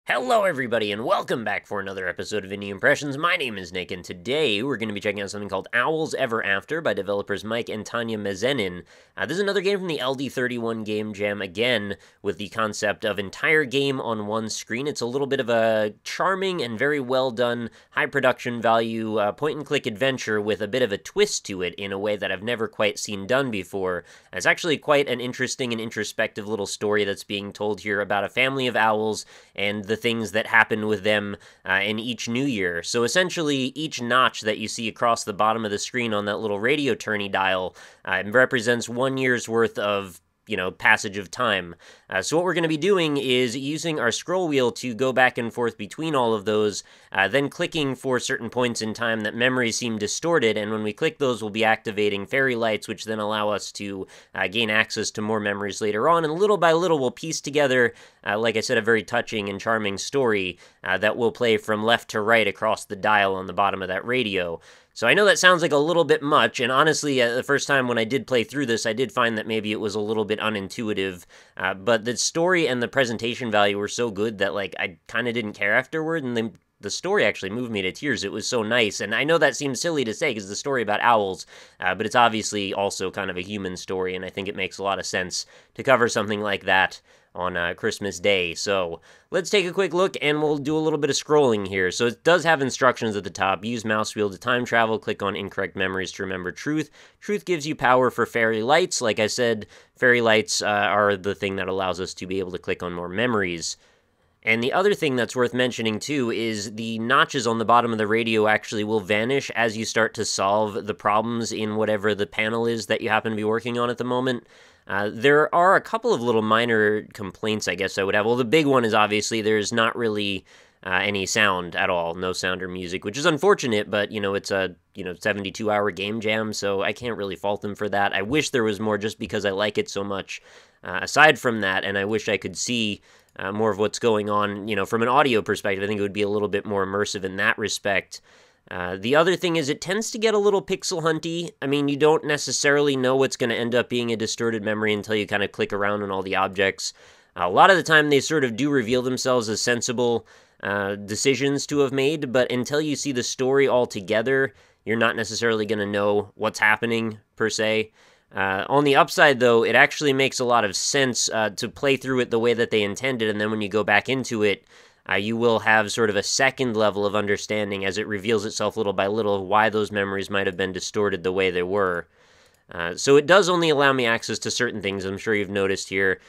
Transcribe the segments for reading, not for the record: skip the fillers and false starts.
Hello everybody and welcome back for another episode of Indie Impressions. My name is Nick and today we're going to be checking out something called Owls Ever After by developers Mike and Tanya Mezenin. This is another game from the LD31 Game Jam, again with the concept of entire game on one screen. It's a little bit of a charming and very well done, high production value point and click adventure with a bit of a twist to it in a way that I've never quite seen done before. It's actually quite an interesting and introspective little story that's being told here about a family of owls and the things that happen with them in each new year. So essentially, each notch that you see across the bottom of the screen on that little radio tourney dial represents 1 year's worth of passage of time. So what we're going to be doing is using our scroll wheel to go back and forth between all of those, then clicking for certain points in time that memories seem distorted, and when we click those, we'll be activating fairy lights, which then allow us to gain access to more memories later on, and little by little we'll piece together, like I said, a very touching and charming story that will play from left to right across the dial on the bottom of that radio. So I know that sounds like a little bit much, and honestly, the first time when I did play through this, I did find that maybe it was a little bit unintuitive, but the story and the presentation value were so good that, I kind of didn't care afterward, and the story actually moved me to tears. It was so nice, and I know that seems silly to say because it's a story about owls, but it's obviously also kind of a human story, and I think it makes a lot of sense to cover something like that on Christmas Day. So let's take a quick look and we'll do a little bit of scrolling here. So it does have instructions at the top. Use mouse wheel to time travel. Click on incorrect memories to remember truth. Truth gives you power for fairy lights. Like I said, fairy lights are the thing that allows us to be able to click on more memories. And the other thing that's worth mentioning too is the notches on the bottom of the radio actually will vanish as you start to solve the problems in whatever the panel is that you happen to be working on at the moment. There are a couple of little minor complaints, I guess I would have. Well, the big one is obviously there's not really any sound at all, no sound or music, which is unfortunate, but, it's a, 72-hour game jam, so I can't really fault them for that. I wish there was more just because I like it so much aside from that, and I wish I could see more of what's going on, from an audio perspective. I think it would be a little bit more immersive in that respect. The other thing is it tends to get a little pixel hunty. I mean, you don't necessarily know what's going to end up being a distorted memory until you kind of click around on all the objects. A lot of the time they sort of do reveal themselves as sensible decisions to have made, but until you see the story all together, you're not necessarily going to know what's happening, per se. On the upside, though, it actually makes a lot of sense to play through it the way that they intended, and then when you go back into it, you will have sort of a second level of understanding as it reveals itself little by little why those memories might have been distorted the way they were. So it does only allow me access to certain things, I'm sure you've noticed here.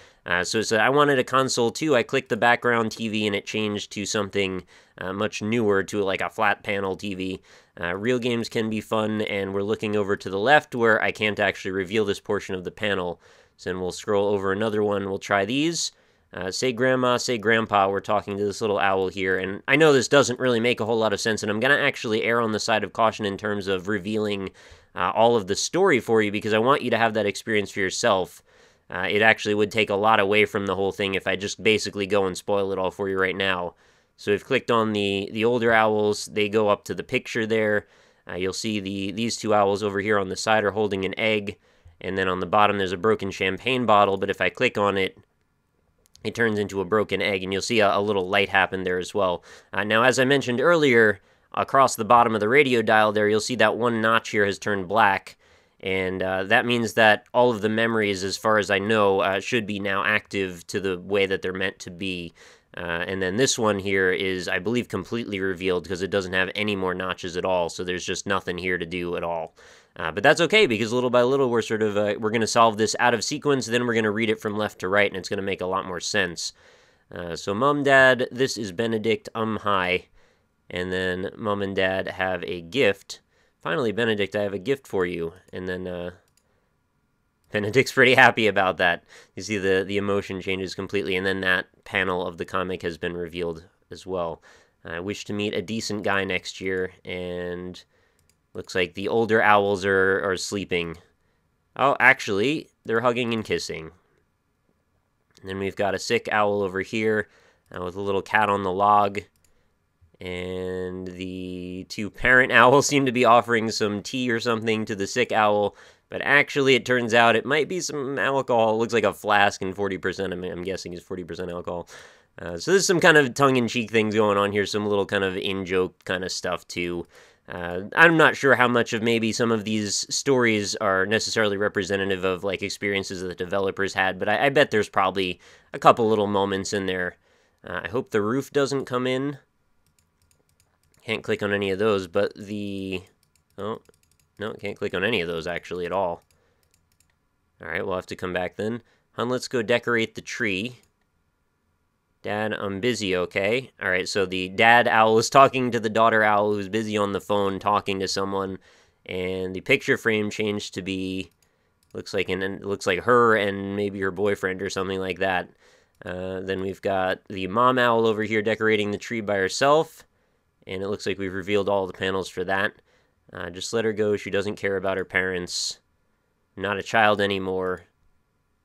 So it said I wanted a console too. I clicked the background TV and it changed to something much newer, to like a flat panel TV. Real games can be fun, and we're looking over to the left where I can't actually reveal this portion of the panel. So then we'll scroll over another one. We'll try these. Say grandma, say grandpa, we're talking to this little owl here, and I know this doesn't really make a whole lot of sense, and I'm going to actually err on the side of caution in terms of revealing all of the story for you, because I want you to have that experience for yourself. It actually would take a lot away from the whole thing if I just basically go and spoil it all for you right now. So we've clicked on the older owls, they go up to the picture there. You'll see these two owls over here on the side are holding an egg, and then on the bottom there's a broken champagne bottle, but if I click on it, it turns into a broken egg, and you'll see a little light happen there as well. Now, as I mentioned earlier, across the bottom of the radio dial there, you'll see that one notch here has turned black, and that means that all of the memories, as far as I know, should be now active to the way that they're meant to be. And then this one here is, I believe, completely revealed because it doesn't have any more notches at all, so there's just nothing here to do at all. But that's okay, because little by little we're sort of, we're going to solve this out of sequence, then we're going to read it from left to right, and it's going to make a lot more sense. So Mom, Dad, this is Benedict, hi. And then Mom and Dad have a gift. Finally, Benedict, I have a gift for you. And then Benedict's pretty happy about that. You see the emotion changes completely, and then that panel of the comic has been revealed as well. I wish to meet a decent guy next year, and looks like the older owls are sleeping. Oh, actually, they're hugging and kissing. And then we've got a sick owl over here with a little cat on the log. And the two parent owls seem to be offering some tea or something to the sick owl. But actually, it turns out it might be some alcohol. It looks like a flask and 40%. I'm guessing is 40% alcohol. So there's some kind of tongue-in-cheek things going on here, some little kind of in-joke kind of stuff too. I'm not sure how much of maybe some of these stories are necessarily representative of like experiences that the developers had, but I bet there's probably a couple little moments in there. I hope the roof doesn't come in. Can't click on any of those, but oh, no, can't click on any of those actually at all. Alright, we'll have to come back then. Hun, let's go decorate the tree. Dad, I'm busy, okay? Alright, so the dad owl is talking to the daughter owl who's busy on the phone talking to someone, and the picture frame changed to be, looks like her and maybe her boyfriend or something like that. Then we've got the mom owl over here decorating the tree by herself, and it looks like we've revealed all the panels for that. Just let her go, she doesn't care about her parents. Not a child anymore.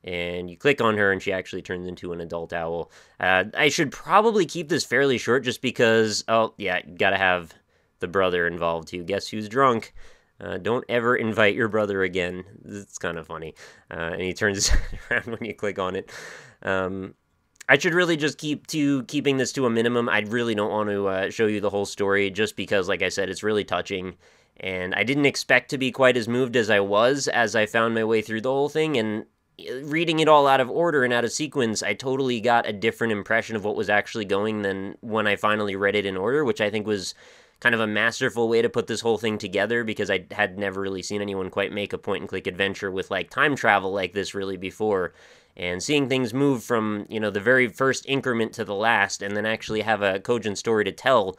And you click on her and she actually turns into an adult owl. I should probably keep this fairly short just because, oh yeah, you gotta have the brother involved too. Guess who's drunk? Don't ever invite your brother again. It's kind of funny. And he turns around when you click on it. I should really just keeping this to a minimum. I really don't want to show you the whole story just because, like I said, it's really touching. And I didn't expect to be quite as moved as I was as I found my way through the whole thing. And reading it all out of order and out of sequence, I totally got a different impression of what was actually going than when I finally read it in order, which I think was kind of a masterful way to put this whole thing together because I had never really seen anyone quite make a point-and-click adventure with like time travel like this really before. And seeing things move from, you know, the very first increment to the last and then actually have a cogent story to tell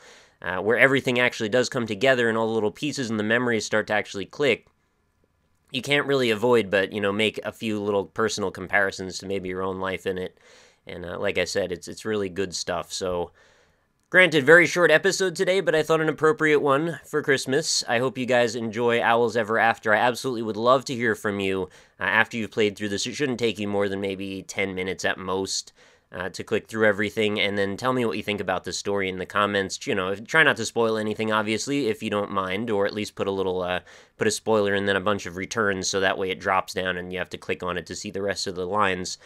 where everything actually does come together and all the little pieces and the memories start to actually click, you can't really avoid but, you know, make a few little personal comparisons to maybe your own life in it. And like I said, it's really good stuff. So, granted, very short episode today, but I thought an appropriate one for Christmas. I hope you guys enjoy Owls Ever After. I absolutely would love to hear from you after you've played through this. It shouldn't take you more than maybe 10 minutes at most. To click through everything, and then tell me what you think about the story in the comments. You know, try not to spoil anything, obviously, if you don't mind, or at least put a spoiler and then a bunch of returns, so that way it drops down and you have to click on it to see the rest of the lines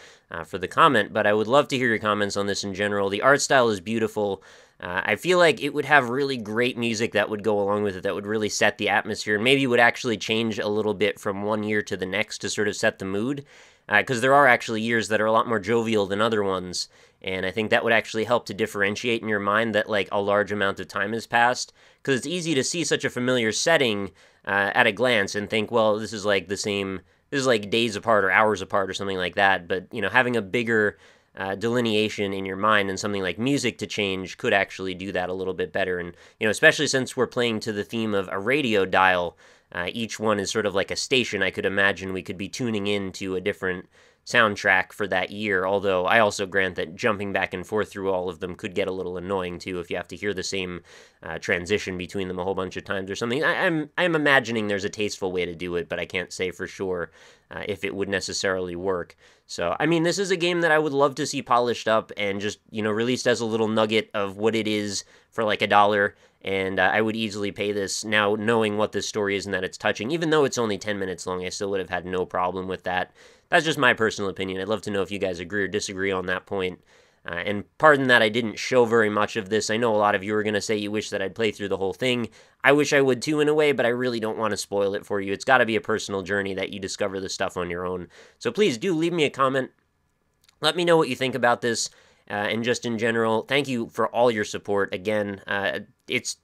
for the comment. But I would love to hear your comments on this in general. The art style is beautiful. I feel like it would have really great music that would go along with it, that would really set the atmosphere, and maybe would actually change a little bit from one year to the next to sort of set the mood. Because there are actually years that are a lot more jovial than other ones, and I think that would actually help to differentiate in your mind that, like, a large amount of time has passed, because it's easy to see such a familiar setting at a glance and think, well, this is like the same, this is like days apart or hours apart or something like that, but, you know, having a bigger delineation in your mind and something like music to change could actually do that a little bit better, and, you know, especially since we're playing to the theme of a radio dial. Each one is sort of like a station. I could imagine we could be tuning in to a different soundtrack for that year, although I also grant that jumping back and forth through all of them could get a little annoying too if you have to hear the same transition between them a whole bunch of times or something. I'm imagining there's a tasteful way to do it, but I can't say for sure if it would necessarily work. So, I mean, this is a game that I would love to see polished up and just, you know, released as a little nugget of what it is for like $1, and I would easily pay this now knowing what this story is and that it's touching. Even though it's only 10 minutes long, I still would have had no problem with that. That's just my personal opinion. I'd love to know if you guys agree or disagree on that point. And pardon that I didn't show very much of this. I know a lot of you are going to say you wish that I'd play through the whole thing. I wish I would too in a way, but I really don't want to spoil it for you. It's got to be a personal journey that you discover this stuff on your own. So please do leave me a comment. Let me know what you think about this. And just in general, thank you for all your support. Again, it's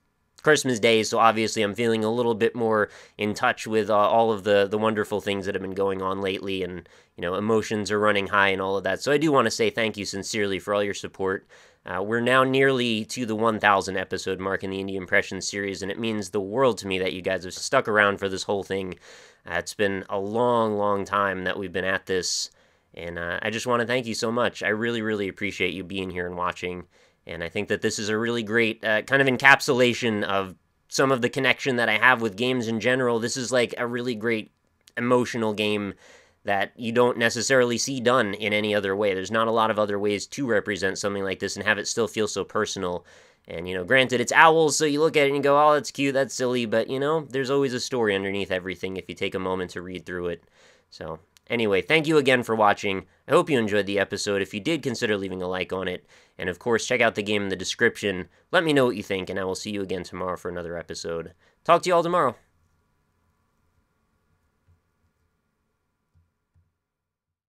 Christmas Day, so obviously I'm feeling a little bit more in touch with all of the wonderful things that have been going on lately, and, you know, emotions are running high and all of that. So I do want to say thank you sincerely for all your support. We're now nearly to the 1,000 episode mark in the Indie Impressions series, and it means the world to me that you guys have stuck around for this whole thing. It's been a long, long time that we've been at this, and I just want to thank you so much. I really, really appreciate you being here and watching. And I think that this is a really great kind of encapsulation of some of the connection that I have with games in general. This is like a really great emotional game that you don't necessarily see done in any other way. There's not a lot of other ways to represent something like this and have it still feel so personal. And, you know, granted, it's owls, so you look at it and you go, oh, that's cute, that's silly. But, you know, there's always a story underneath everything if you take a moment to read through it. So, Anyway, thank you again for watching. I hope you enjoyed the episode. If you did, consider leaving a like on it. And of course, check out the game in the description. Let me know what you think, and I will see you again tomorrow for another episode. Talk to you all tomorrow.